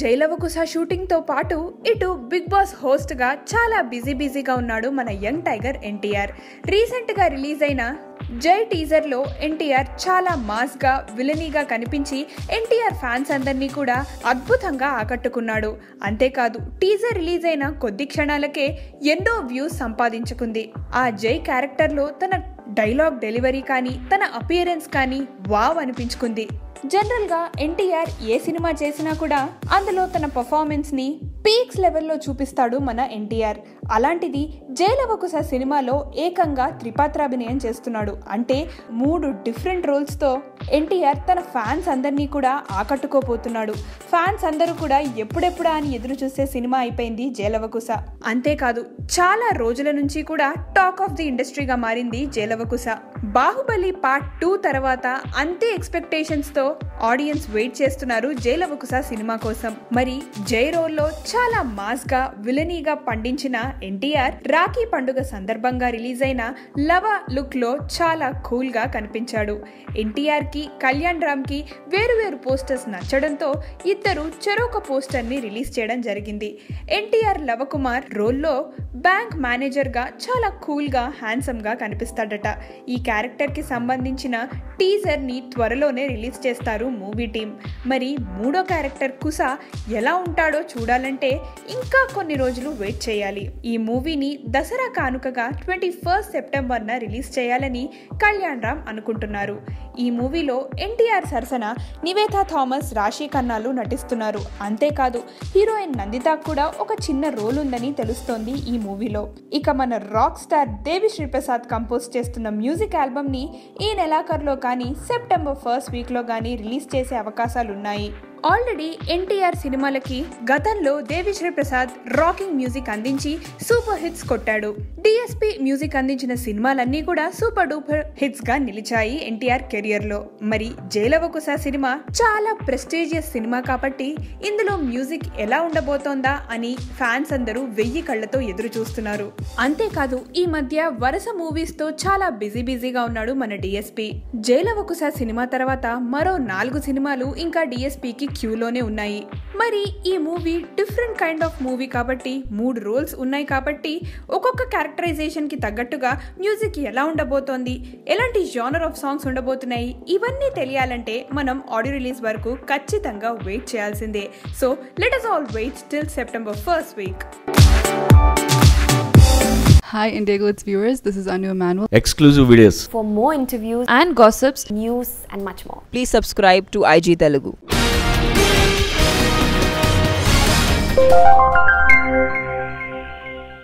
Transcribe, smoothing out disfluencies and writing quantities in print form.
Jai Lava Kusa shooting తో పాటు ఇటు బిగ్ బాస్ హోస్ట్ గా చాలా బిజీగా ఉన్నాడు మన యంగ్ టైగర్ ఎన్టీఆర్. రీసెంట్ గా రిలీజ్ అయిన జై టీజర్ లో ఎన్టీఆర్ చాలా మాస్ గా విలనీగా కనిపించి ఎన్టీఆర్ ఫ్యాన్స్ అందరినీ కూడా అద్భుతంగా ఆకట్టుకున్నాడు. అంతేకాదు టీజర్ రిలీజ్ అయిన కొద్ది క్షణాలకే ఎన్నో వ్యూస్ సంపాదించుకుంది. ఆ జై క్యారెక్టర్ లో తన డైలాగ్ డెలివరీ కానీ తన అపియరెన్స్ కానీ వావ్ అనిపించుకుంది. జనరల్ గా ఎన్టీఆర్ ఏ సినిమా చేసినా కూడా అందులో తన పర్ఫార్మెన్స్ ని పీక్స్ లెవెల్లో చూపిస్తాడు మన ఎన్టీఆర్. అలాంటిది జైలవకుశ సినిమాలో ఏకంగా త్రిపాత్రాభినయం చేస్తున్నాడు. అంటే 3 డిఫరెంట్ రోల్స్ తో ఎన్టీఆర్ తన ఫ్యాన్స్ అందరినీ కూడా ఆకట్టుకోపోతున్నాడు. ఫ్యాన్స్ అందరూ కూడా ఎప్పుడెప్పుడా అని ఎదురు చూసే సినిమా అయిపోయింది జైలవకుశ. అంతేకాదు చాలా రోజుల నుంచి కూడా టాక్ ఆఫ్ ది ఇండస్ట్రీగా మారింది జైలవకుశ. బాహుబలి పార్ట్ 2 తర్వాత అంతే ఎక్స్పెక్టేషన్స్ తో ఆడియన్స్ వెయిట్ చేస్తున్నారు జైలవకుశ సినిమా కోసం. మరి జై రోల్లో చాలా మాస్ గా విలనీగా పండించిన ఎన్టీఆర్ రాఖీ పండుగ సందర్భంగా రిలీజ్ అయిన లవ లుక్ లో చాలా కూల్ గా కనిపించాడు. ఎన్టీఆర్ కి కళ్యాణ్ రామ్ కి వేరు పోస్టర్స్ నచ్చడంతో ఇద్దరు చెరొక పోస్టర్ ని రిలీజ్ చేయడం జరిగింది. ఎన్టీఆర్ లవకుమార్ రోల్లో బ్యాంక్ మేనేజర్ గా చాలా కూల్ గా హ్యాండ్సమ్ గా కనిపిస్తాడట. ఈ క్యారెక్టర్ కి సంబంధించిన టీజర్ ని త్వరలోనే రిలీజ్ చేస్తారు మూవీ టీం. మరి 3వ క్యారెక్టర్ కుశ ఎలా ఉంటాడో చూడాలంటే ఇంకా కొన్ని రోజులు వెయిట్ చేయాలి. ఈ మూవీని దసరా కానుకగా 21 సెప్టెంబర్న రిలీజ్ చేయాలని కళ్యాణ్ రామ్ అనుకుంటున్నారు. ఈ మూవీలో ఎన్టీఆర్ సరసన నివేతా థామస్, రాశి ఖన్నాలు నటిస్తున్నారు. అంతేకాదు హీరోయిన్ నందిత కూడా ఒక చిన్న రోల్ ఉందని తెలుస్తోంది ఈ మూవీలో. ఇక మన rock star Devi Sri Prasad compose చేస్తున్న మ్యూజిక్ ఆల్బమ్ ని ఈ నెలాఖరులో కానీ సెప్టెంబర్ 1st వీక్ లో కానీ రిలీజ్ చేసే అవకాశాలున్నాయి. ఆల్రెడీ ఎన్టీఆర్ సినిమాలకి గతంలో దేవిశ్రీ ప్రసాద్ రాకింగ్ మ్యూజిక్ అందించి సూపర్ హిట్స్ కొట్టాడు. డిఎస్పి మ్యూజిక్ అందించిన సినిమాలన్నీ కూడా సూపర్ డూపర్ హిట్స్ గా నిలిచాయి ఎన్టీఆర్ కెరియర్ లో. మరి జైలవకుశ సినిమా చాలా ప్రెస్టీజియస్ సినిమా కాబట్టి ఇందులో మ్యూజిక్ ఎలా ఉండబోతోందా అని ఫ్యాన్స్ అందరూ 1000 కళ్లతో ఎదురు చూస్తున్నారు. అంతేకాదు ఈ మధ్య వరుస మూవీస్ తో చాలా బిజీగా ఉన్నాడు మన డిఎస్పి. జైలవకుశ సినిమా తర్వాత మరో 4 సినిమాలు ఇంకా డిఎస్పికి క్యూలోనే ఉన్నాయి. మరి ఈ movie different kind of movie కాబట్టి 3 రోల్స్ ఉన్నాయి కాబట్టి ఒక్కొక్క క్యారెక్టరైజేషన్ కి తగ్గట్టుగా మ్యూజిక్ ఎలా ఉండబోతోంది, ఎలాంటి జానర్ ఆఫ్ సాంగ్స్ ఉండబోతున్నాయి, ఇవన్నీ తెలియాలంటే మనం ఆడియో రిలీజ్ వరకు ఖచ్చితంగా వెయిట్ చేయాల్సిందే. So let us all wait till September 1st week. Hi Indigo, it's viewers. This is Anu Emanuel. Exclusive videos. For more interviews And gossips. news and much more. Please subscribe to IG Telugu.